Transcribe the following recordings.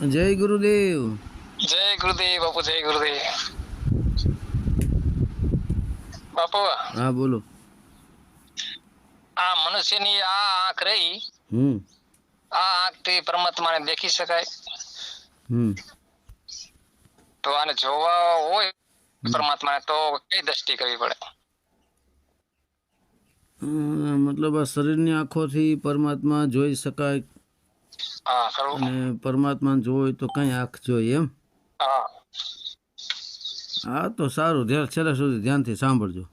જય ગુરુદેવ. જય ગુરુદેવ બાપુ, જય ગુરુદેવ બાપુ. હા બોલો. આ મનુષ્યની આ આંખ રહી, હમ આ આંખથી પરમાત્માને દેખી શકાય. હમ તો આને જોવા હોય પરમાત્માને તો કઈ દ્રષ્ટિ કરવી પડે? મતલબ આ શરીરની આંખોથી પરમાત્મા જોઈ શકાય, હા ખરું. અને પરમાત્મા જોઈ તો કઈ આંખ જોઈએ એમ? હા હા તો સારું, છેલ્લે સુધી ધ્યાનથી સાંભળજો.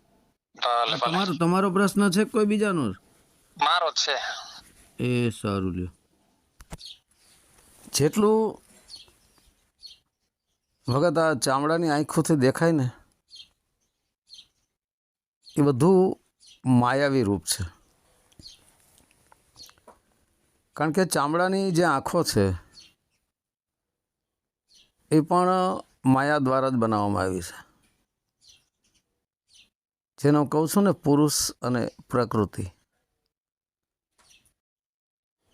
ભલે ભલે. તમારો પ્રશ્ન છે કે કોઈ બીજાનો? મારો જ છે. એ સારું લ્યો. જેટલું વખત આ ચામડાની આંખોથી દેખાય ને એ બધું માયાવી રૂપ છે. કારણ કે ચામડાની જે આંખો છે એ પણ માયા દ્વારા જ બનાવવામાં આવી છે. જેને હું કહું છું ને, પુરુષ અને પ્રકૃતિ.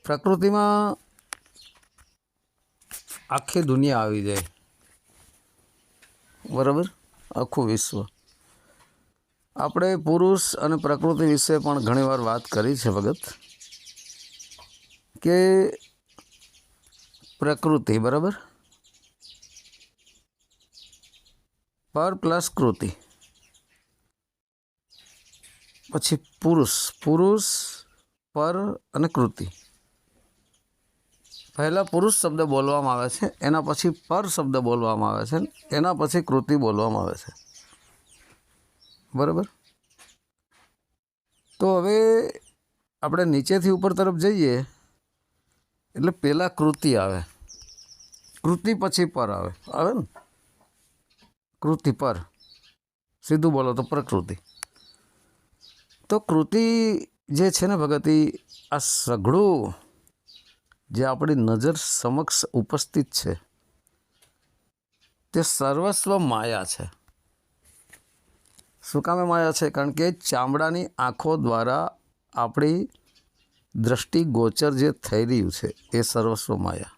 પ્રકૃતિમાં આખી દુનિયા આવી જાય, બરાબર, આખું વિશ્વ. આપણે પુરુષ અને પ્રકૃતિ વિશે પણ ઘણીવાર વાત કરી છે ભગત, કે પ્રકૃતિ બરાબર, પર પ્લસ કૃતિ, પછી પુરુષ, પુરુષ પર અને કૃતિ. પહેલાં પુરુષ શબ્દ બોલવામાં આવે છે, એના પછી પર શબ્દ બોલવામાં આવે છે, એના પછી કૃતિ બોલવામાં આવે છે, બરાબર. તો હવે આપણે નીચેથી ઉપર તરફ જઈએ એટલે પહેલાં કૃતિ આવે, કૃતિ પછી પર આવે ને, કૃતિ પર, સીધું બોલો તો પ્રકૃતિ. તો કૃતિ જે છે ને ભગત, આ સઘળું જે આપણી નજર સમક્ષ ઉપસ્થિત છે તે સર્વસ્વ માયા છે. શું કામે માયા છે? કારણ કે ચામડાની આંખો દ્વારા આપણી દ્રષ્ટિ ગોચર જે થઈ રહ્યું છે એ સર્વસ્વ માયા.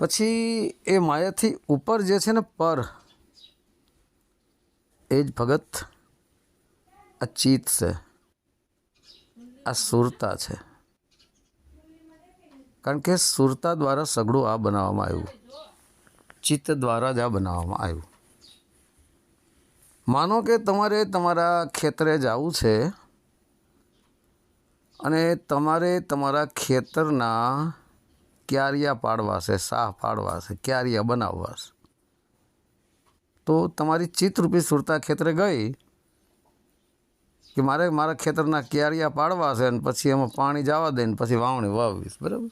પછી એ માયાથી ઉપર જે છે ને પર, એ જ ભગત આ ચિત્ત છે, આ સુરતા છે. કારણ કે સુરતા દ્વારા સઘળું આ બનાવવામાં આવ્યું, ચિત્ત દ્વારા જ આ બનાવવામાં આવ્યું. માનો કે તમારે તમારા ખેતરે જવું છે અને તમારે તમારા ખેતરના ક્યારિયા પાડવા છે, સાહ પાડવા છે, ક્યારિયા બનાવવા છે. તો તમારી ચિત્તરૂપી સુરતા ખેતરે ગઈ કે મારે મારા ખેતરના ક્યારિયા પાડવા છે, અને પછી એમાં પાણી જવા દઈને પછી વાવણી વાવીશ, બરાબર.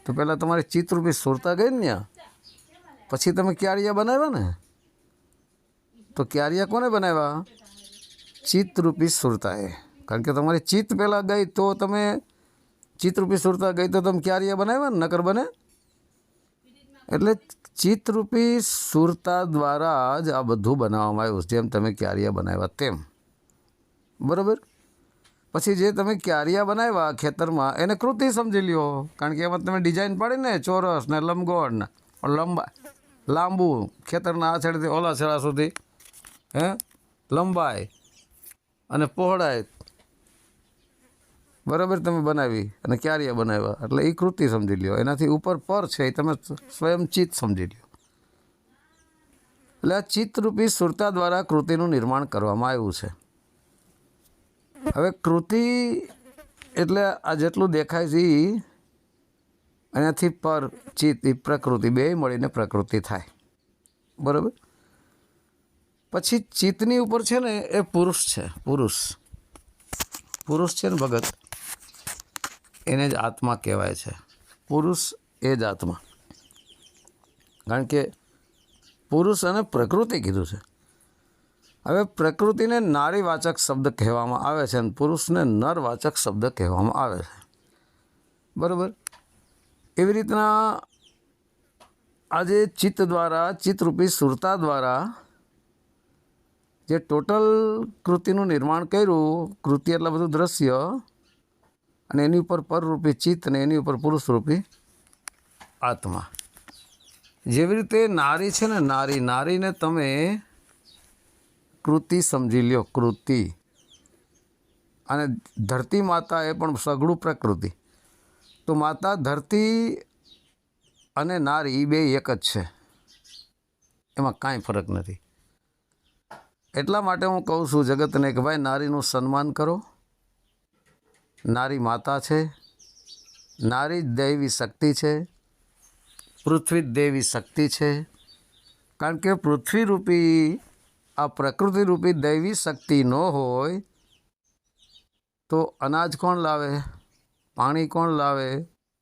તો પહેલાં તમારી ચિત્તરૂપી સુરતા ગઈ ને ત્યાં, પછી તમે ક્યારિયા બનાવ્યા ને. તો ક્યારિયા કોને બનાવ્યા? ચિત્તરૂપી સુરતાએ. કારણ કે તમારી ચિત્ત પહેલાં ગઈ તો તમે, ચિત્તરૂપી સુરતા ગઈ તો તમે ક્યારિયા બનાવ્યા ને, નકર બને. એટલે ચિત્તરૂપી સુરતા દ્વારા જ આ બધું બનાવવામાં આવ્યું, જેમ તમે ક્યારિયા બનાવ્યા તેમ, બરાબર. પછી જે તમે ક્યારિયા બનાવ્યા ખેતરમાં એને કૃતિ સમજી લ્યો. કારણ કે એમાં તમે ડિઝાઇન પાડીને ચોરસ ને લંબગોળ ને લાંબુ, ખેતરના આ છેડેથી ઓલા છેડા સુધી લંબાઈ અને પહોળાઈ, બરાબર, તમે બનાવી અને ક્યારિયા બનાવ્યા, એટલે એ કૃતિ સમજી લ્યો. એનાથી ઉપર પર છે એ તમે સ્વયં ચિત્ત સમજી લ્યો. એટલે આ ચિત્તરૂપી સુરતા દ્વારા કૃતિનું નિર્માણ કરવામાં આવ્યું છે. હવે કૃતિ એટલે આ જેટલું દેખાય છે એનાથી પર ચિત્ત, એ પ્રકૃતિ, બે મળીને પ્રકૃતિ થાય, બરાબર. પછી ચિત્તની ઉપર છે ને એ પુરુષ છે, પુરુષ, પુરુષ છે ને ભગત, એને જ આત્મા કહેવાય છે. પુરુષ એ જ આત્મા. કારણ કે પુરુષ અને પ્રકૃતિ કીધું છે. હવે પ્રકૃતિને નારીવાચક શબ્દ કહેવામાં આવે છે અને પુરુષને નરવાચક શબ્દ કહેવામાં આવે છે, બરાબર. એવી રીતના આજે ચિત્ત દ્વારા, ચિત્તરૂપી સુરતા દ્વારા જે ટોટલ કૃતિનું નિર્માણ કર્યું, કૃતિ એટલે બધું દ્રશ્ય, અને એની ઉપર પરરૂપી ચિત્ત અને એની ઉપર પુરુષરૂપી આત્મા. જેવી રીતે નારી છે ને, નારીને તમે કૃતિ સમજી લ્યો, કૃતિ. અને ધરતી માતા એ પણ સઘળું પ્રકૃતિ. તો માતા ધરતી અને નારી એ બે એક જ છે, એમાં કાંઈ ફરક નથી. એટલા માટે હું કહું છું જગતને કે ભાઈ નારીનું સન્માન કરો. નારી માતા છે, નારી દૈવી શક્તિ છે, પૃથ્વી દેવી શક્તિ છે. કારણ કે પૃથ્વી રૂપી આ પ્રકૃતિ રૂપી દૈવી શક્તિ ન હોય તો અનાજ કોણ લાવે, પાણી કોણ લાવે,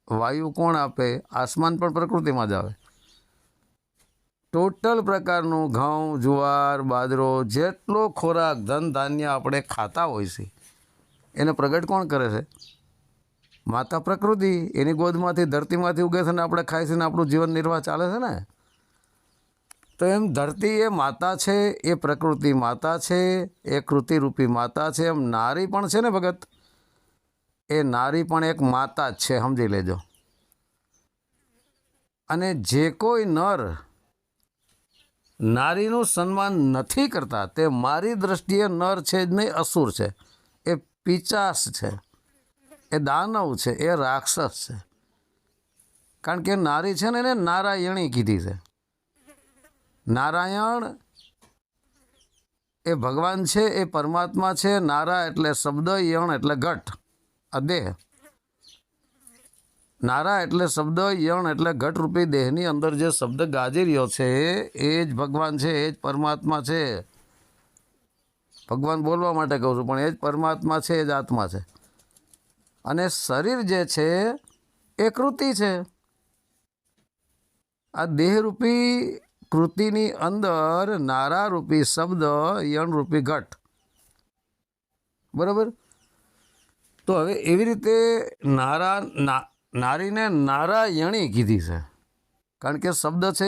વાયુ કોણ આપે, આસમાન પણ પ્રકૃતિમાં જ આવે. ટોટલ પ્રકારનું ઘઉં, જુવાર, બાજરો, જેટલો ખોરાક ધન ધાન્ય આપણે ખાતા હોય છે એને પ્રગટ કોણ કરે છે? માતા પ્રકૃતિ. એની ગોદમાંથી ધરતીમાંથી ઉગે છે ને આપણે ખાઈ છે ને આપણું જીવન નિર્વાહ ચાલે છે ને. તો એમ ધરતી એ માતા છે, એ પ્રકૃતિ માતા છે, એ કૃતિરૂપી માતા છે. એમ નારી પણ છે ને ભગત, એ નારી પણ એક માતા જ છે, સમજી લેજો. અને જે કોઈ નર નારીનું સન્માન નથી કરતા તે મારી દ્રષ્ટિએ નર છે જ નહીં, અસુર છે, એ પિચાસ છે, એ દાનવ છે, એ રાક્ષસ છે. કારણ કે નારી છે ને એને નારાયણી કીધી છે. નારાયણ એ ભગવાન છે, એ પરમાત્મા છે. નારા એટલે શબ્દ, યણ એટલે ઘટ, આ દેહ. નારા એટલે શબ્દ, યણ એટલે ઘટરૂપી દેહની અંદર જે શબ્દ ગાજી રહ્યો છે એ જ ભગવાન છે, એ જ પરમાત્મા છે. ભગવાન બોલવા માટે કહું છું, પણ એ જ પરમાત્મા છે, એ જ આત્મા છે. અને શરીર જે છે એ કૃતિ છે. આ દેહરૂપી કૃતિની અંદર નારારૂપી શબ્દ, યણરૂપી ઘટ. બરાબર? તો હવે એવી રીતે નારીને નારાયણી કીધી છે. કારણ કે શબ્દ છે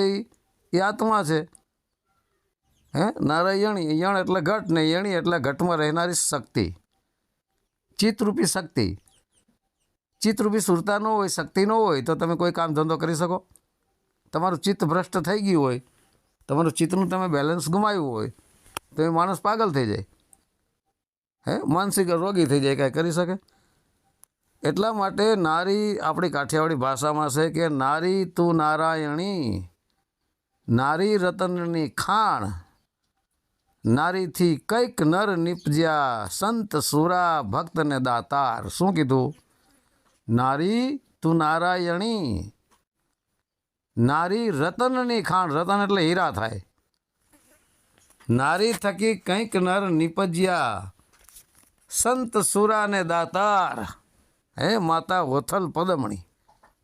એ આત્મા છે. નારાયણી, યણ એટલે ઘટ ને યણી એટલે ઘટમાં રહેનારી શક્તિ, ચિત્તરૂપી શક્તિ. ચિત્તરૂપી સુરતા ન હોય, શક્તિ ન હોય તો તમે કોઈ કામ ધંધો કરી શકો? તમારું ચિત્ત ભ્રષ્ટ થઈ ગયું હોય, તમારું ચિત્તનું તમે બેલેન્સ ગુમાવ્યું હોય તો એ માણસ પાગલ થઈ જાય, માનસિક રોગી થઈ જાય, કાંઈ કરી શકે? એટલા માટે નારી આપણી કાઠિયાવાડી ભાષામાં છે કે નારી તું નારાયણી, નારી રતનની ખાણ, નારીથી કંઈક નર નિપજ્યા, સંત સુરા ભક્ત ને દાતાર. શું કીધું? નારી તું નારાયણી, નારી રતનની ખાણ, રતન એટલે હીરા થાય. નારી થકી કંઈક નર નિપજ્યા, સંત સુરા ને દાતાર. માતા વોથલ પદમણી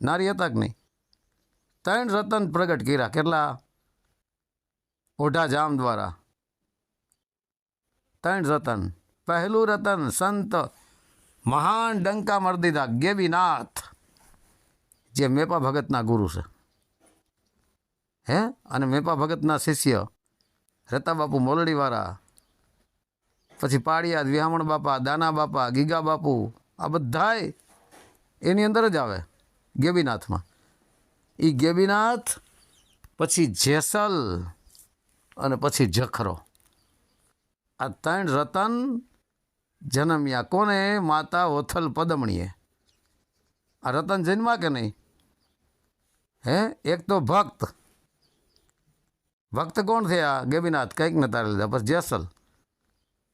નારી હતા કે નહીં? 3 રતન પ્રગટ કર્યા. કેટલા? ઓઢા જામ દ્વારા 3 રતન. પહેલું રતન સંત મહાન ડંકા મારી દીધા ગેબીનાથ, જે મેપા ભગતના ગુરુ છે. અને મેપા ભગતના શિષ્ય રતા બાપુ મોલડીવાળા, પછી પાડિયાદ, વિહામણ બાપા, દાના બાપા, ગીગા બાપુ, આ બધાય એની અંદર જ આવે ગેબીનાથમાં. એ ગેબીનાથ, પછી જેસલ અને પછી જખરો. આ 3 રતન જન્મ્યા. કોને? માતા ઓથલ પદમણીએ. આ રતન જન્મા કે નહીં? એક તો ભક્ત. ભક્ત કોણ થયા? ગેબીનાથ, કંઈક ને તારે લીધા. પછી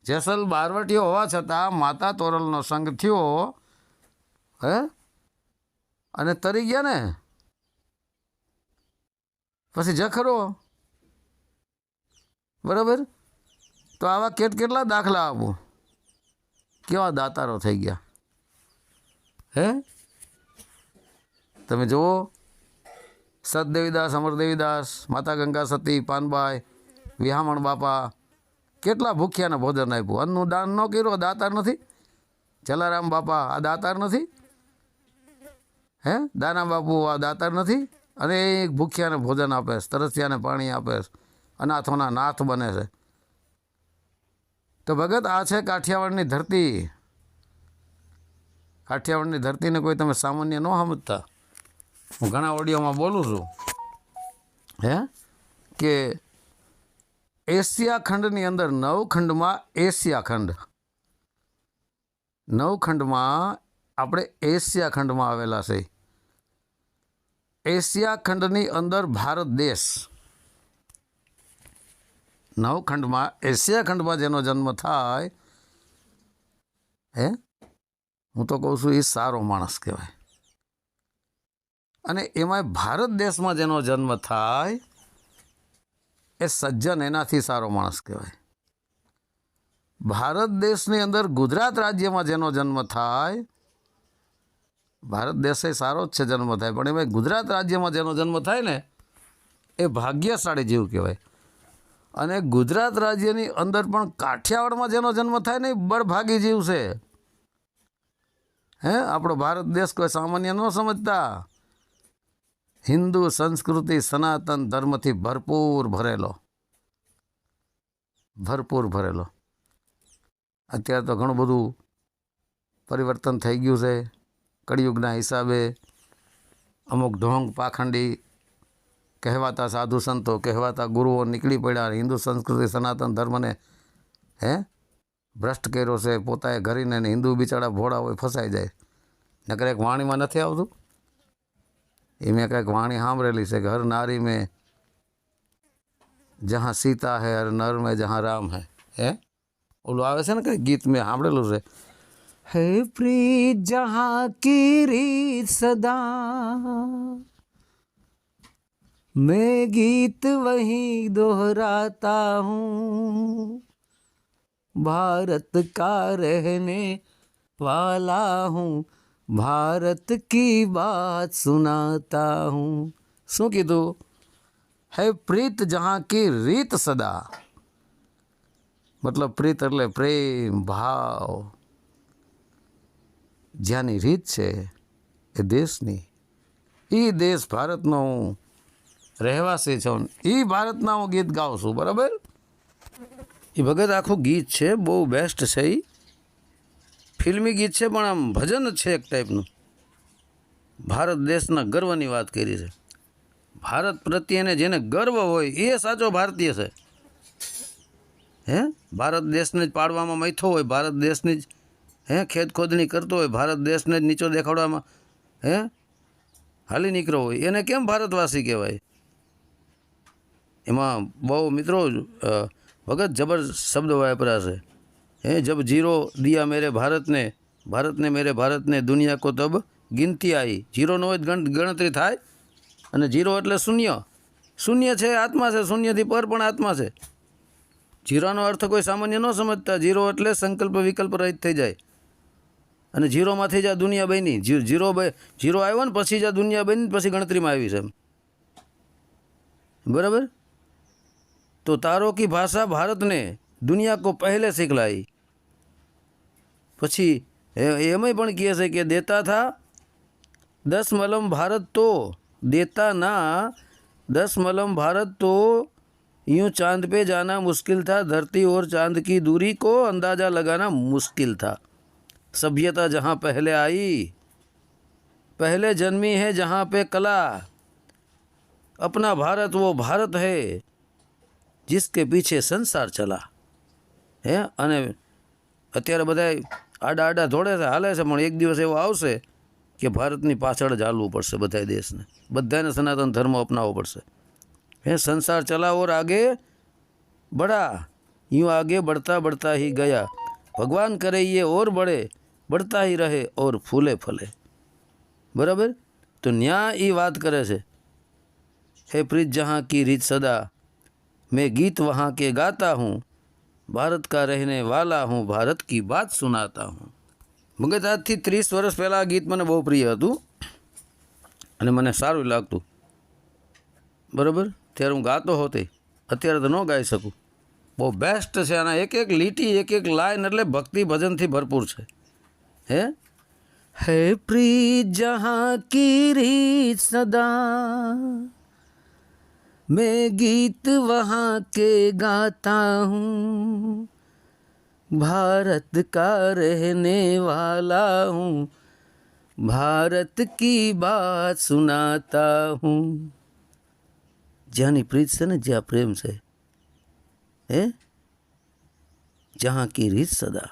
જેસલ બારવટીઓ હોવા છતાં માતા તોરલનો સંગ થયો, અને તરી ગયા ને. પછી જખરો. બરાબર? તો આવા કેટલા દાખલા આપું, કેવા દાતારો થઈ ગયા. તમે જુઓ, સતદેવીદાસ, અમરદેવીદાસ, માતા ગંગા સતી, પાનબાઈ, વિહામણ બાપા, કેટલા ભૂખ્યાને ભોજન આપ્યું. અન્નનું દાન ન કર્યું, દાતાર નથી? જલારામ બાપા, આ દાતાર નથી? દાના બાપુ, આ દાતાર નથી? અને એક ભૂખ્યાને ભોજન આપે છે, તરસ્યાને પાણી આપે છે, અનાથોના નાથ બને છે. તો ભગત, આ છે કાઠિયાવાડની ધરતી. કાઠિયાવાડની ધરતીને કોઈ તમે સામાન્ય ન સમજતા. હું ઘણા ઓડિયોમાં બોલું છું હે કે એશિયા ખંડની અંદર 9 ખંડમાં એશિયા ખંડ, 9 ખંડમાં આપણે એશિયા ખંડમાં આવેલા છે. એશિયા ખંડની અંદર ભારત દેશ, 9 ખંડમાં એશિયા ખંડમાં જેનો જન્મ થાય હે, હું તો કહું છું એ સારો માણસ કહેવાય. અને એમાંય ભારત દેશમાં જેનો જન્મ થાય એ સજ્જન, એનાથી સારો માણસ કહેવાય. ભારત દેશની અંદર ગુજરાત રાજ્યમાં જેનો જન્મ થાય, ભારત દેશ એ સારો જ છે જન્મ થાય, પણ એમાં ગુજરાત રાજ્યમાં જેનો જન્મ થાય ને એ ભાગ્યશાળી જીવ કહેવાય. અને ગુજરાત રાજ્યની અંદર પણ કાઠિયાવાડમાં જેનો જન્મ થાય ને એ બળભાગી જીવ છે. હે, આપણો ભારત દેશ કોઈ સામાન્ય ન સમજતા. હિન્દુ સંસ્કૃતિ સનાતન ધર્મથી ભરપૂર ભરેલો. અત્યારે તો ઘણું બધું પરિવર્તન થઈ ગયું છે. કળિયુગના હિસાબે અમુક ઢોંગ પાખંડી કહેવાતા સાધુ સંતો, કહેવાતા ગુરુઓ નીકળી પડ્યા. હિન્દુ સંસ્કૃતિ સનાતન ધર્મને હે ભ્રષ્ટ કર્યો છે. પોતાએ ઘરીને હિન્દુ બિચારા ભોળા હોય ફસાઈ જાય. નકર એક વાણીમાં નથી આવતું એ, મેં કંઈક વાણી સાંભળેલી છે કે હર નારી મેં જहाँ सीता है, हर नर में जहाँ राम है. હે ઓલું આવે છે ને કંઈક ગીત મેં સાંભળેલું છે, હે પ્રીત જहाँ की રીત સદા, मैं गीत वही दोहराता हूँ, भारत का रहने वाला हूँ, भारत की बात सुनाता हूँ. શું કીધું? હે પ્રીત જहाँ की રીત સદા, મતલબ પ્રીત એટલે પ્રેમ ભાવ. જ્યાંની રીત છે એ દેશની, એ દેશ ભારતનો હું રહેવાસી છું, એ ભારતના હું ગીત ગાઉં છું. બરાબર? એ ભગત આખું ગીત છે, બહુ બેસ્ટ છે. એ ફિલ્મી ગીત છે પણ આમ ભજન જ છે એક ટાઈપનું. ભારત દેશના ગર્વની વાત કરી છે. ભારત પ્રત્યેને જેને ગર્વ હોય એ સાચો ભારતીય છે. હે, ભારત દેશને જ પાડવામાં મથ્યો હોય, ભારત દેશની જ ખેત ખોદણી કરતો હોય, ભારત દેશને જ નીચો દેખાડવામાં હાલી નીકળ્યો હોય, એને કેમ ભારતવાસી કહેવાય? એમાં બહુ મિત્રો ભગત જબર શબ્દ વાપર્યા છે. જબ જીરો દિયા મેરે ભારતને, ભારતને મેરે ભારતને, દુનિયા કો તબ ગિનતી આવી. જીરો ન હોય ગણતરી થાય, અને જીરો એટલે શૂન્ય. શૂન્ય છે આત્મા છે, શૂન્યથી પર પણ આત્મા છે. જીરોનો અર્થ કોઈ સામાન્ય ન સમજતા. જીરો એટલે સંકલ્પ વિકલ્પ રહિત થઈ જાય, અને જીરોમાંથી જ આ દુનિયા બની. જીરો આવ્યો ને પછી જ આ દુનિયા બની, પછી ગણતરીમાં આવી છે. બરાબર? તો તારો કી ભાષા ભારતને દુનિયા કો પહેલે સિખલાઈ. પછી એમાંય પણ કહે છે કે દેતા થા 10 મલમ ભારત તો, देता ना 10 मलम भारत तो यूं चांद पे जाना मुश्किल था, धरती और चांद की दूरी को अंदाज़ा लगाना मुश्किल था. सभ्यता जहाँ पहले आई, पहले जन्मी है जहाँ पे कला, अपना भारत वो भारत है जिसके पीछे संसार चला. હે, અને અત્યારે બધા આડા આડા દોડે છે, હાલે છે, પણ એક દિવસ એવો આવશે કે ભારતની પાછળ જ હાલવું પડશે બધા દેશને. બધાને સનાતન ધર્મ અપનાવવો પડશે. હે, સંસાર ચલા ઓર આગે बढ़ा, यूँ आगे बढ़ता बढ़ता ही गया, भगवान करे ये और बढ़े, बढ़ता ही रहे और फूले फले. बराबर? तो न्याय ये बात करे છે, हे प्रीत जहाँ की रीत सदा, मैं गीत वहाँ के गाता हूँ, भारत का रहने वाला हूँ, भारत की बात सुनाता हूँ. મગજ આજથી 30 વર્ષ પહેલાં આ ગીત મને બહુ પ્રિય હતું અને મને સારું લાગતું. બરાબર? ત્યારે હું ગાતો હોતે, અત્યારે તો ન ગાઈ શકું. બહુ બેસ્ટ છે. આના એક એક લીટી, એક એક લાઈન એટલે ભક્તિ ભજનથી ભરપૂર છે. હે પ્રીત જहाँ की रीत सदा, मैं गीत वहाँ के गाता हूँ, भारत का रहने वाला हूँ, ભારત કી બાત સુનાતા હું. જ્યાંની પ્રીત છે ને, જ્યાં પ્રેમ છે, હે જहाँ की રીત સદા,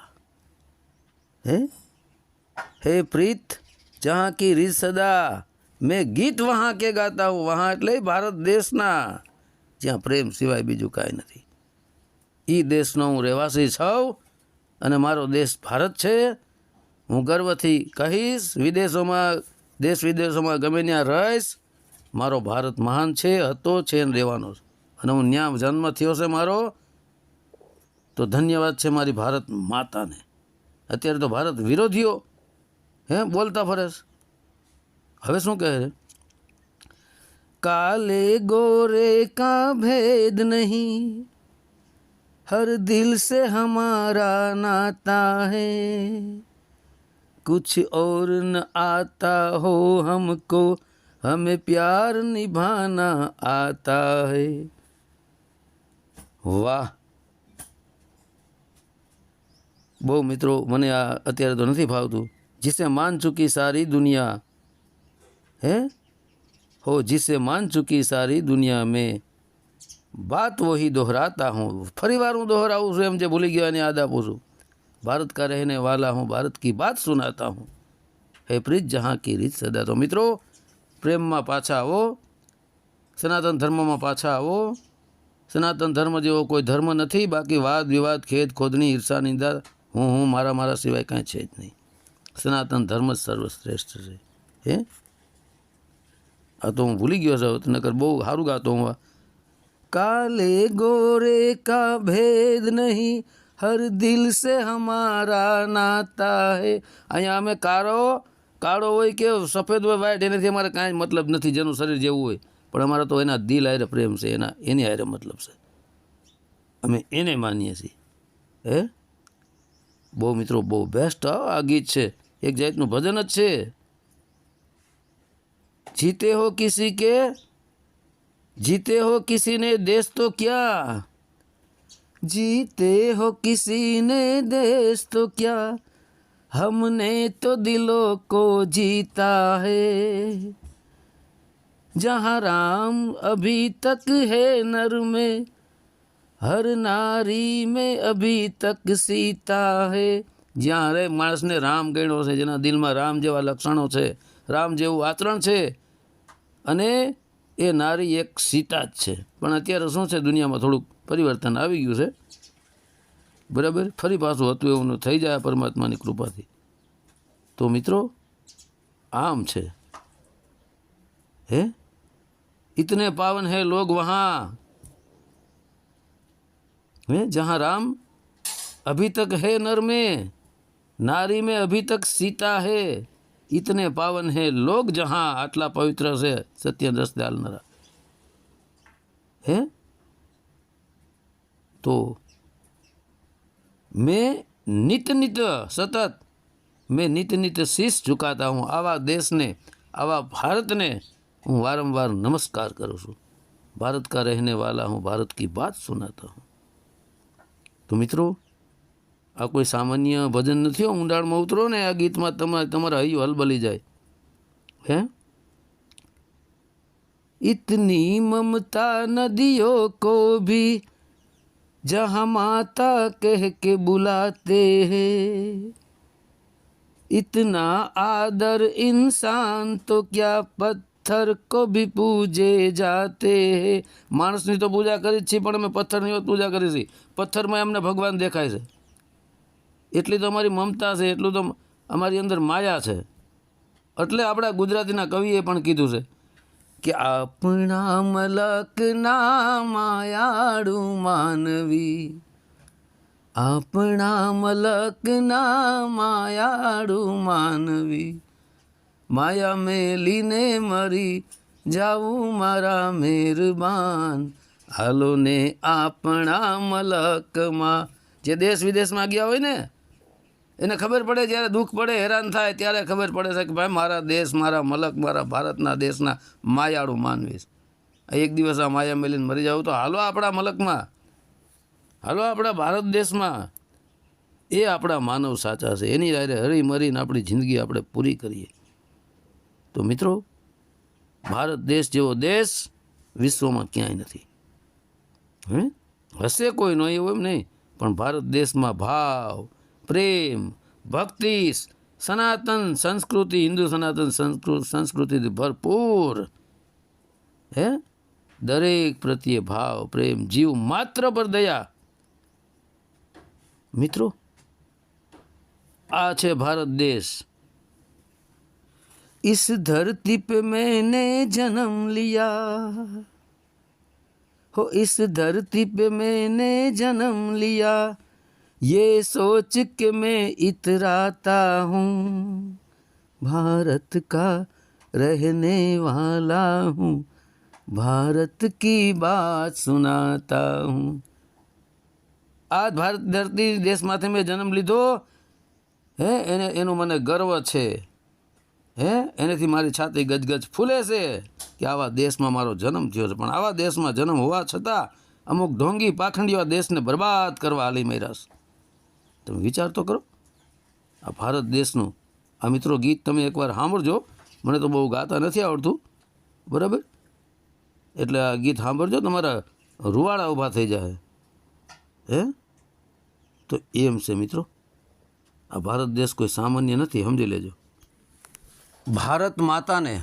હે પ્રીત જहाँ की રીત સદા, મેં ગીત વहाँ કે ગાતા હું. વहाँ એટલે ભારત દેશના, જ્યાં પ્રેમ સિવાય બીજું કાંઈ નથી. એ દેશનો હું રહેવાસી છું અને મારો દેશ ભારત છે. હું ગર્વથી કહીશ, વિદેશોમાં, દેશ વિદેશોમાં ગમે ત્યાં રહીશ, મારો ભારત મહાન છે, હતો છે અને રહેવાનો છે. અને હું ત્યાં જન્મ થયો છે મારો, તો ધન્યવાદ છે મારી ભારત માતાને. અત્યારે તો ભારત વિરોધીઓ બોલતા ફરે છે. હવે શું કહે છે? કાલે ગોરે કા ભેદ નહીં, हर दिल से हमारा नाता है, कुछ और न आता हो हमको, हमें प्यार निभाना आता है. વાહ, બહુ મિત્રો, મને આ અત્યારે તો નથી ભાવતું. जिसे मान चुकी सारी दुनिया हो, जिसे मान चुकी सारी दुनिया में बात वही दोहराता हूँ. फरी बार हूँ दोहराऊँ છું એમ, જે ભૂલી ગયો એને યાદ આપું છું. ભારત કા રહેને વાલા હું, ભારત કી બાત સુનાતા હું, હે પ્રીત જहाँ की રીત સદા. તો મિત્રો, પ્રેમમાં પાછા આવો, સનાતન ધર્મમાં પાછા આવો. સનાતન ધર્મ જેવો કોઈ ધર્મ નથી. બાકી વાદ વિવાદ, ખેદ ખોદની, ઈર્ષા નિંદા, હું મારા સિવાય કાંઈ છે જ નહીં. સનાતન ધર્મ જ સર્વશ્રેષ્ઠ છે. આ તો હું ભૂલી ગયો છું, નકર બહુ સારું ગાતો હું. काले गोरे का भेद नहीं, हर दिल से हमारा नाता है. અહીંયા અમે કાળો હોય કે સફેદ હોય, વાઈટ, એનાથી અમારે કાંઈ મતલબ નથી. જેનું શરીર જેવું હોય, પણ અમારે તો એના દિલ હારે પ્રેમ છે, એની હારે મતલબ છે. અમે એને માનીએ છીએ. બહુ મિત્રો, બહુ બેસ્ટ આ ગીત છે. એક જાતનું ભજન જ છે. જીતે હો કિસી કે, जीते हो किसी ने देश तो क्या, जीते हो किसी ने देश तो क्या, हमने तो दिलों को जीता है. जहाँ राम अभी तक है नर में, हर नारी में अभी तक सीता है. જ્યારે માણસને રામ ગણ્યો છે, જેના દિલમાં રામ જેવા લક્ષણો છે, રામ જેવું આચરણ છે, અને એ નારી એક સીતા જ છે. પણ અત્યારે શું છે, દુનિયામાં થોડુંક પરિવર્તન આવી ગયું છે. બરાબર, ફરી પાછું હતું એવું થઈ જાય પરમાત્માની કૃપાથી. તો મિત્રો, આમ છે. इतने पावन है लोग वहाँ, जहाँ राम अभी तक है नर में, नारी में अभी तक सीता है. इतने पावन है लोग जहाँ, आटला पवित्र से सत्य रस डालनारा. तो मैं नित सतत मैं नित शीश झुकाता हूँ. आवा देश ने, आवा भारत ने हूँ वारंवार नमस्कार करूँ छूँ. भारत का रहने वाला हूँ, भारत की बात सुनाता हूँ. तो मित्रों, આ કોઈ સામાન્ય ભજન નથી. ઊંડાણમાં ઉતરો ને આ ગીતમાં, તમારા હૈયું હલબલી જાય. इतनी ममता नदियों को भी जहाँ माता कह के बुलाते हैं, इतना आदर इंसान तो क्या पत्थर को भी पूजे जाते हैं. માણસની તો પૂજા કરી જ છે, પણ અમે પથ્થરની પૂજા કરી છે. પથ્થરમાં અમને ભગવાન દેખાય છે. એટલી તો અમારી મમતા છે, એટલું તો અમારી અંદર માયા છે. એટલે આપણા ગુજરાતીના કવિએ પણ કીધું છે કે આપણા મલકના માયાળું માનવી, આપણા મલકના માયાળું માનવી, માયા મેલીને મરી જાવું મારા મહેરબાન, હાલો ને આપણા મલકમાં. જે દેશ વિદેશમાં ગયા હોય ને, એને ખબર પડે, જ્યારે દુઃખ પડે, હેરાન થાય, ત્યારે ખબર પડે છે કે ભાઈ મારા દેશ, મારા મલક, મારા ભારતના દેશના માયાળું માનવીશ. એક દિવસ આ માયા મેલીને મરી જાવ તો હાલો આપણા મલકમાં, હાલો આપણા ભારત દેશમાં. એ આપણા માનવ સાચા છે. એની હારે હરી મરીને આપણી જિંદગી આપણે પૂરી કરીએ. તો મિત્રો ભારત દેશ જેવો દેશ વિશ્વમાં ક્યાંય નથી. હશે કોઈ નો એવું એમ નહીં, પણ ભારત દેશમાં ભાવ, પ્રેમ, ભક્તિ, સનાતન સંસ્કૃતિ, હિન્દુ સનાતન સંસ્કૃતિથી ભરપૂર, દરેક પ્રત્યે ભાવ, પ્રેમ, જીવ માત્ર પર દયા. મિત્રો આ છે ભારત દેશ. इस धरती पे मैंने जन्म लिया, हो इस धरती पे मैंने जन्म लिया, ये सोच के मैं इतराता हूँ, भारत का रहने वाला हूँ, भारत की बात सुनाता हूँ. આ ભારત ધરતી દેશમાંથી મેં જન્મ લીધો, એનું મને ગર્વ છે. એનાથી મારી છાતી ગજગજ ફૂલે છે કે આવા દેશમાં મારો જન્મ થયો છે. પણ આવા દેશમાં જન્મ હોવા છતાં અમુક ઢોંગી પાખંડીઓ આ દેશને બરબાદ કરવા હાલી માર્યા છે. તમે વિચાર તો કરો આ ભારત દેશનું. આ મિત્રો ગીત તમે એકવાર સાંભળજો, મને તો બહુ ગાતા નથી આવડતું, બરાબર? એટલે આ ગીત સાંભળજો, તમારા રૂવાડા ઊભા થઈ જાય. તો એમ છે મિત્રો, આ ભારત દેશ કોઈ સામાન્ય નથી, સમજી લેજો. ભારત માતાને,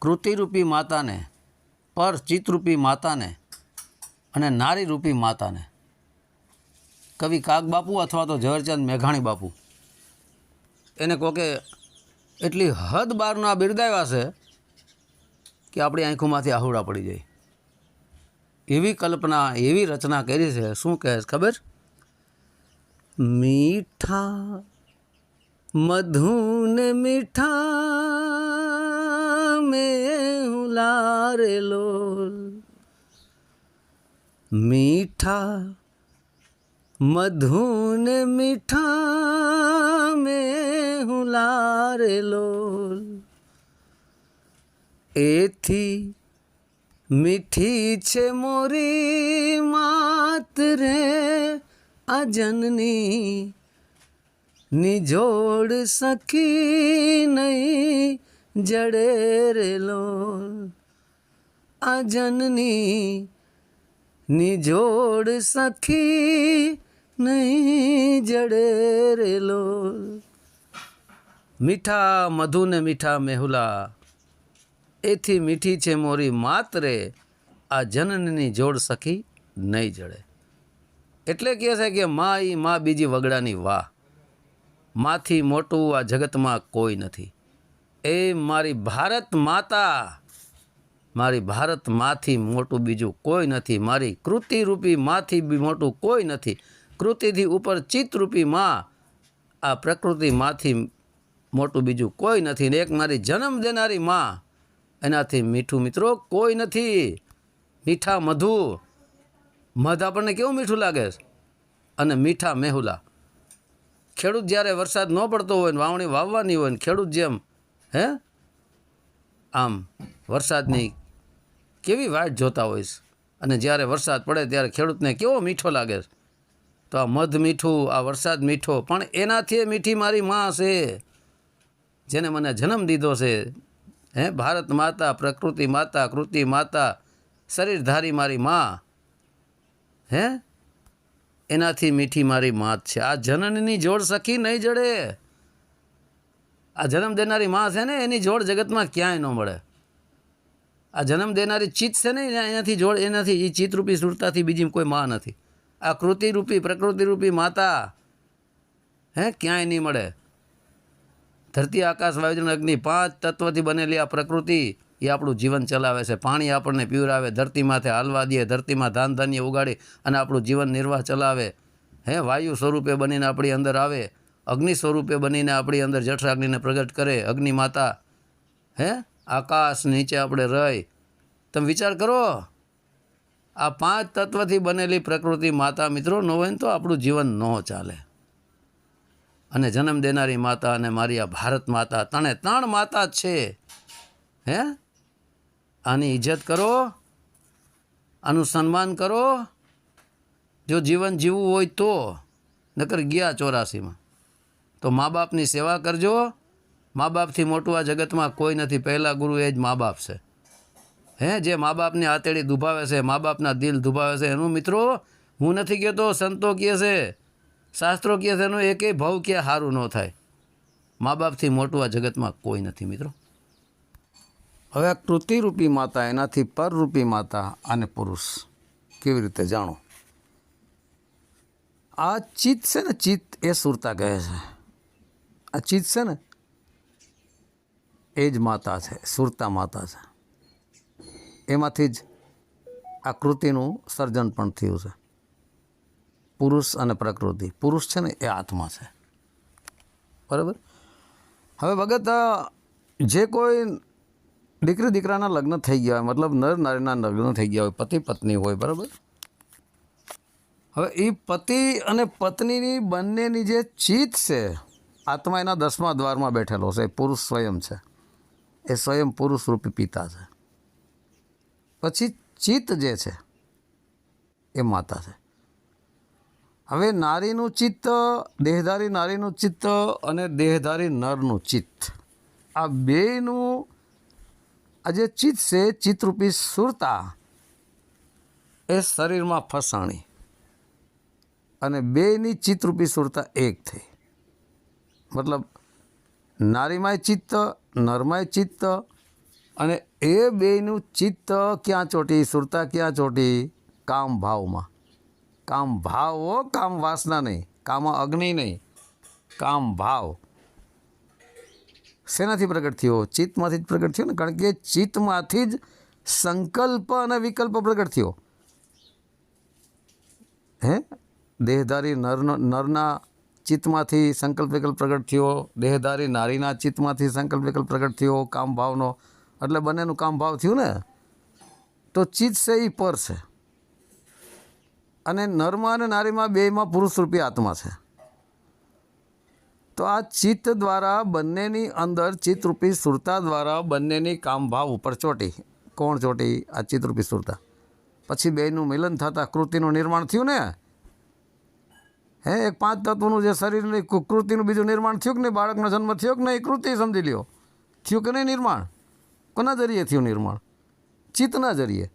કૃતિરૂપી માતાને, પર ચિત્તરૂપી માતાને અને નારીરૂપી માતાને કવિ કાગબાપુ અથવા તો ઝવેરચંદ મેઘાણી બાપુ એને કોકે એટલી હદ બારના બિરદાવ્યા છે કે આપણી આંખોમાંથી આહુડા પડી જાય એવી કલ્પના, એવી રચના કરી છે. શું કહે છે ખબર? મીઠા મધુન મીઠા મેં લારેલો, મીઠા મધુન મીઠા મેં લારેલો, એથી મીઠી છે મોરી માત રે આ જનની, નિજોડ સખી નહીં જડે રેલો, આ જનની નિજોડ સખી નહીં જડે રેલો. મીઠા મધુ ને મીઠા મેહુલા, એથી મીઠી છે મોરી માતરે આ જનનની જોડ સખી નહીં જડે. એટલે કહે છે કે મા ઈ મા બીજી વગડાની વાહ, માથી મોટું આ જગતમાં કોઈ નથી. એ મારી ભારત માતા, મારી ભારત માથી મોટું બીજું કોઈ નથી, મારી કૃતિરૂપી માથી બી મોટું કોઈ નથી, કૃતિથી ઉપર ચિત્તરૂપી માં, આ પ્રકૃતિ માંથી મોટું બીજું કોઈ નથી. ને એક મારી જન્મ દેનારી માં, એનાથી મીઠું મિત્રો કોઈ નથી. મીઠા મધુ, મધ આપણને કેવું મીઠું લાગે છે, અને મીઠા મેહુલા. ખેડૂત જ્યારે વરસાદ ન પડતો હોય ને વાવણી વાવવાની હોય ને ખેડૂત જેમ આમ વરસાદની કેવી વાટ જોતા હોય છે, અને જ્યારે વરસાદ પડે ત્યારે ખેડૂતને કેવો મીઠો લાગે છે. તો આ મધ મીઠું, આ વરસાદ મીઠો, પણ એનાથી મીઠી મારી માં છે જેને મને જન્મ દીધો છે. ભારત માતા, પ્રકૃતિ માતા, કૃતિ માતા, શરીરધારી મારી માં, એનાથી મીઠી મારી માત છે. આ જનનની જોડ સખી નહીં જડે. આ જન્મ દેનારી માં છે ને, એની જોડ જગતમાં ક્યાંય ન મળે. આ જન્મ દેનારી ચિત્ત છે ને, એનાથી જોડ, એનાથી એ ચિત્તરૂપી સુરતાથી બીજી કોઈ માં નથી. આ કૃતિરૂપી, પ્રકૃતિરૂપી માતા ક્યાંય નહીં મળે. ધરતી, આકાશ, વાયુ, અગ્નિ, 5 તત્વથી બનેલી આ પ્રકૃતિ એ આપણું જીવન ચલાવે છે. પાણી આપણને પીવરાવે, ધરતીમાંથી હાલવા દે, ધરતીમાં ધાન ધાન્ય ઉગાડી અને આપણું જીવન નિર્વાહ ચલાવે. વાયુ સ્વરૂપે બનીને આપણી અંદર આવે, અગ્નિ સ્વરૂપે બનીને આપણી અંદર જઠરાગ્નિને પ્રગટ કરે અગ્નિ માતા. આકાશ નીચે આપણે રહી. તમે વિચાર કરો, આ 5 તત્વથી બનેલી પ્રકૃતિ માતા મિત્રો ન હોય ને તો આપણું જીવન ન ચાલે. અને જન્મ દેનારી માતા અને મારી આ ભારત માતા, ત્રણ માતા જ છે. આની ઇજ્જત કરો, આનું સન્માન કરો, જો જીવન જીવવું હોય તો. નકર ગયા 84માં તો મા બાપની સેવા કરજો, મા બાપથી મોટું આ જગતમાં કોઈ નથી. પહેલા ગુરુ એ જ મા બાપ છે. હે, જે મા બાપની આતેડી દુભાવે છે, મા બાપના દિલ દુભાવે છે, એનું મિત્રો હું નથી કહેતો, સંતો કહે છે, શાસ્ત્રો કહે છે, એનું એકેય ભાવ ક્યાં સારું ન થાય. મા બાપથી મોટું આ જગતમાં કોઈ નથી મિત્રો. હવે આ કૃતિરૂપી માતા, એનાથી પરરૂપી માતા અને પુરુષ કેવી રીતે જાણો? આ ચિત્ત છે ને, ચિત્ત એ સુરતા કહે છે. આ ચિત્ત છે ને એ જ માતા છે, સુરતા માતા છે. એમાંથી જ આ કૃતિનું સર્જન પણ થયું છે. પુરુષ અને પ્રકૃતિ. પુરુષ છે ને એ આત્મા છે. બરાબર. હવે ભગત, જે કોઈ દીકરી દીકરાના લગ્ન થઈ ગયા હોય, મતલબ નર નારીના લગ્ન થઈ ગયા હોય, પતિ પત્ની હોય, બરાબર. હવે એ પતિ અને પત્નીની બંનેની જે ચિત્ત છે, આત્મા એના 10મા દ્વારમાં બેઠેલો છે. એ પુરુષ સ્વયં છે. એ સ્વયં પુરુષ રૂપી પિતા છે. પછી ચિત્ત જે છે એ માતા છે. હવે નારીનું ચિત્ત, દેહધારી નારીનું ચિત્ત અને દેહધારી નરનું ચિત્ત, આ બેયનું આ જે ચિત્ત છે, ચિત્તરૂપી સુરતા એ શરીરમાં ફસાણી અને બેયની ચિત્તરૂપી સુરતા એક થઈ. મતલબ નારીમાંય ચિત્ત, નરમાંય ચિત્ત, અને એ બેયનું ચિત્ત ક્યાં ચોટી? સુરતા ક્યાં ચોટી? કામ ભાવમાં. કામ ભાવ હો, કામ વાસના નહીં, કામ અગ્નિ નહીં, કામ ભાવ. શેનાથી પ્રગટ થયો? ચિત્તમાંથી જ પ્રગટ થયો ને, કારણ કે ચિત્તમાંથી જ સંકલ્પ અને વિકલ્પ પ્રગટ થયો. હે, દેહધારી નરના ચિત્તમાંથી સંકલ્પ વિકલ્પ પ્રગટ થયો, દેહધારી નારીના ચિત્તમાંથી સંકલ્પ વિકલ્પ પ્રગટ થયો, કામ ભાવનો. એટલે બંનેનું કામ ભાવ થયું ને. તો ચિત્ત છે એ પર છે, અને નરમાં અને નારીમાં બેયમાં પુરુષરૂપી આત્મા છે. તો આ ચિત્ત દ્વારા બંનેની અંદર, ચિત્તરૂપી સુરતા દ્વારા બંનેની કામ ભાવ ઉપર ચોટી. કોણ ચોટી? આ ચિત્તરૂપી સુરતા. પછી બેયનું મિલન થતાં કૃતિનું નિર્માણ થયું ને. હે, એક 5 તત્વનું જે શરીરની કૃતિનું બીજું નિર્માણ થયું કે નહીં? બાળકનો જન્મ થયો કે નહીં? કૃતિ સમજી લ્યો. થયું કે નહીં નિર્માણ? કોના જરીએ થયું નિર્માણ? ચિત્તના જરીએ.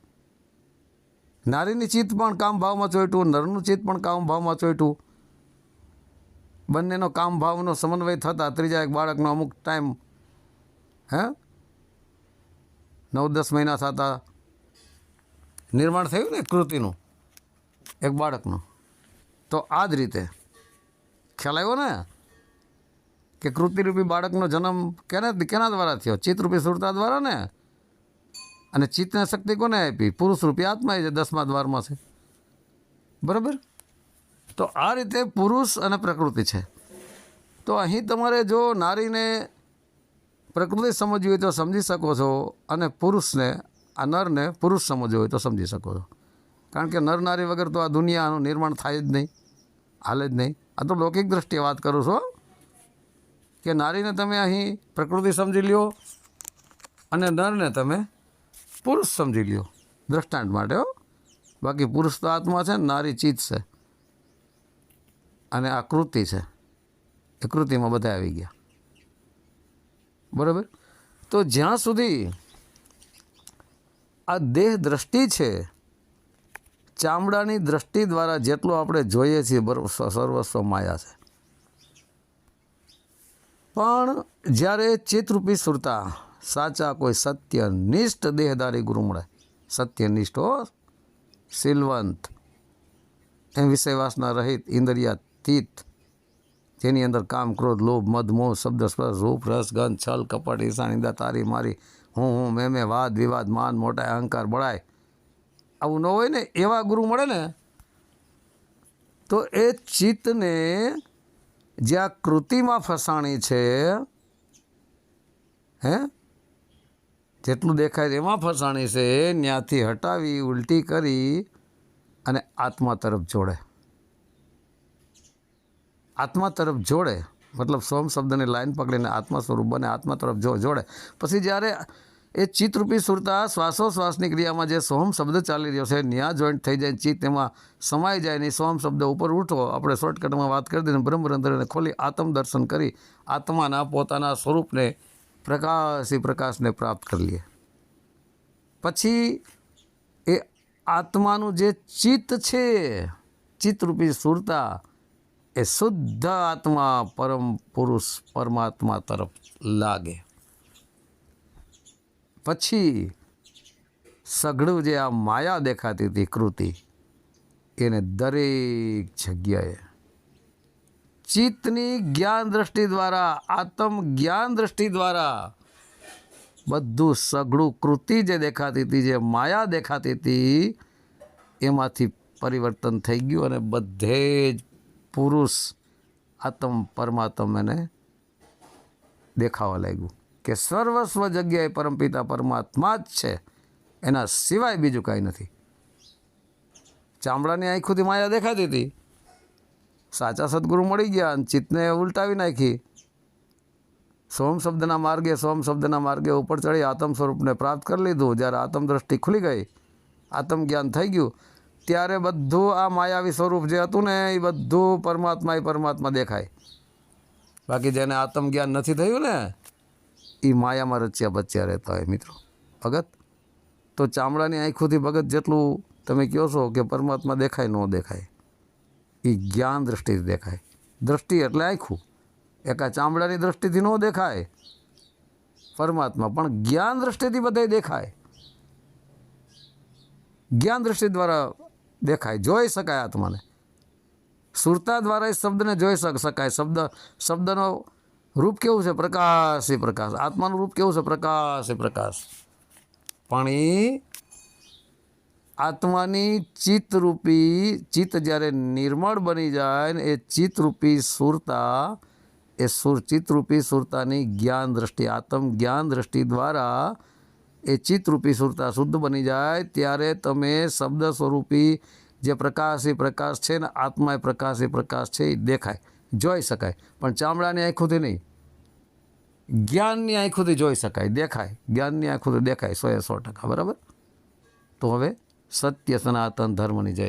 નારીની ચિત્ત પણ કામ ભાવમાં ચોંટ્યું, નરનું ચિત્ત પણ કામ ભાવમાં ચોંટ્યું. બંનેનો કામ ભાવનો સમન્વય થતાં ત્રીજા એક બાળકનો અમુક ટાઈમ, હે, 9-10 મહિના થતાં નિર્માણ થયું ને કૃતિનું, એક બાળકનું. તો આ જ રીતે ખ્યાલ આવ્યો ને કે કૃતિરૂપી બાળકનો જન્મ કેના દ્વારા થયો? ચિત્તરૂપી સુરતા દ્વારા ને. અને ચિત્તને શક્તિ કોને આપી? પુરુષરૂપી આત્મા જે 10મા દ્વારમાં છે. બરાબર. તો આ રીતે પુરુષ અને પ્રકૃતિ છે. તો અહીં તમારે જો નારીને પ્રકૃતિ સમજવી હોય તો સમજી શકો છો, અને પુરુષને, આ નરને પુરુષ સમજવું હોય તો સમજી શકો છો. કારણ કે નર નારી વગર તો આ દુનિયાનું નિર્માણ થાય જ નહીં, હાલે જ નહીં. આ તો લૌકિક દ્રષ્ટિએ વાત કરું છું કે નારીને તમે અહીં પ્રકૃતિ સમજી લ્યો અને નરને તમે પુરુષ સમજી લ્યો, દ્રષ્ટાંત માટે હો. બાકી પુરુષ તો આત્મા છે, નારી ચિત્ત છે, અને આ કૃતિ છે. એ કૃતિમાં બધા આવી ગયા. બરાબર. તો જ્યાં સુધી આ દેહ દ્રષ્ટિ છે, ચામડાની દ્રષ્ટિ દ્વારા જેટલું આપણે જોઈએ છીએ, સર્વસ્વ માયા છે. પણ જ્યારે ચિત્તરૂપી સુરતા, સાચા કોઈ સત્યનિષ્ઠ દેહધારી ગુરુ મળે, સત્યનિષ્ઠ હો, શીલવંત, એમ વિષય વાસના રહિત, ઇન્દ્રિયાતીત, જેની અંદર કામ, ક્રોધ, લોભ, મદ, મોહ, શબ્દ, સ્પર્શ, રૂપ, રસ, ગંધ, છલ, કપટ, ઈર્ષા, નિંદા, તારી મારી, હું મેં, વાદ વિવાદ, માન, મોટાઈ, અહંકાર, બળાય, આવું ન હોય ને, એવા ગુરુ મળે ને, તો એ ચિત્તને જે આ કૃતિમાં ફસાણી છે, હે, જેટલું દેખાય એમાં ફસાણી છે, ત્યાંથી હટાવી, ઉલટી કરી અને આત્મા તરફ જોડે. આત્મા તરફ જોડે મતલબ સોમ શબ્દની લાઈન પકડીને આત્મા સ્વરૂપ બને, આત્મા તરફ જોડે. પછી જ્યારે એ ચિત્તરૂપી સુરતા શ્વાસોશ્વાસની ક્રિયામાં જે સોહમ શબ્દ ચાલી રહ્યો છે ન્યા જોઈન્ટ થઈ જાય, ચિત્ત એમાં સમાઈ જાય નહીં, સોહમ શબ્દ ઉપર ઉઠો, આપણે શોર્ટકટમાં વાત કરી દઈને બ્રહ્મરંધ્રને ખોલી આત્મ દર્શન કરી આત્માના પોતાના સ્વરૂપને પ્રકાશને પ્રાપ્ત કરી લઈએ. પછી એ આત્માનું જે ચિત્ત છે, ચિત્તરૂપી સુરતા, એ શુદ્ધ આત્મા પરમ પુરુષ પરમાત્મા તરફ લાગે. પછી સઘળું જે આ માયા દેખાતી હતી કૃતિ, એને દરેક જગ્યાએ ચિત્તની જ્ઞાન દ્રષ્ટિ દ્વારા, આત્મ જ્ઞાન દ્રષ્ટિ દ્વારા બધું સઘળું કૃતિ જે દેખાતી હતી, જે માયા દેખાતી હતી, એમાંથી પરિવર્તન થઈ ગયું અને બધે જ પુરુષ આત્મ પરમાત્મ એને દેખાવા લાગ્યું કે સર્વસ્વ જગ્યાએ પરમપિતા પરમાત્મા જ છે, એના સિવાય બીજું કાંઈ નથી. ચામડાની આંખોથી માયા દેખાતી હતી, સાચા સદગુરુ મળી ગયા અને ચિત્તને ઉલટાવી નાખી. સોમ શબ્દના માર્ગે ઉપર ચડી આત્મ સ્વરૂપને પ્રાપ્ત કરી લીધું. જ્યારે આત્મ દ્રષ્ટિ ખુલી ગઈ, આત્મ જ્ઞાન થઈ ગયું, ત્યારે બધું આ માયાવી સ્વરૂપ જે હતું ને એ બધું પરમાત્મા દેખાય. બાકી જેને આત્મ જ્ઞાન નથી થયું ને એ માયામાં રચ્યા બચ્યા રહેતા હોય. મિત્રો ભગત તો ચામડાની આંખોથી ભગત જેટલું તમે કહો છો કે પરમાત્મા દેખાય ન દેખાય, એ જ્ઞાન દ્રષ્ટિથી દેખાય. દ્રષ્ટિ એટલે આંખું, એકા ચામડાની દ્રષ્ટિથી ન દેખાય પરમાત્મા, પણ જ્ઞાન દ્રષ્ટિથી બધા દેખાય. જ્ઞાન દ્રષ્ટિ દ્વારા દેખાય, જોઈ શકાય આત્માને. સુરતા દ્વારા એ શબ્દને જોઈ શકાય. શબ્દનો રૂપ કેવું છે? પ્રકાશ એ પ્રકાશ. આત્માનું રૂપ કેવું છે? પ્રકાશ એ પ્રકાશ. પણ એ આત્માની ચિત્ત જ્યારે નિર્મળ બની જાય ને એ ચિત્તરૂપી સુરતા, એ ચિત્તરૂપી સુરતાની જ્ઞાન દ્રષ્ટિ, આત્મ જ્ઞાન દ્રષ્ટિ દ્વારા એ ચિત્તરૂપી સુરતા શુદ્ધ બની જાય, ત્યારે તમે શબ્દ સ્વરૂપી જે પ્રકાશ છે ને આત્મા એ પ્રકાશ છે એ દેખાય, જોઈ શકાય. પણ ચામડાની આંખોથી નહીં, જ્ઞાનની આંખોથી જોઈ શકાય, દેખાય. જ્ઞાનની આંખોથી દેખાય 100%. બરાબર? તો હવે સત્ય સનાતન ધર્મની જય.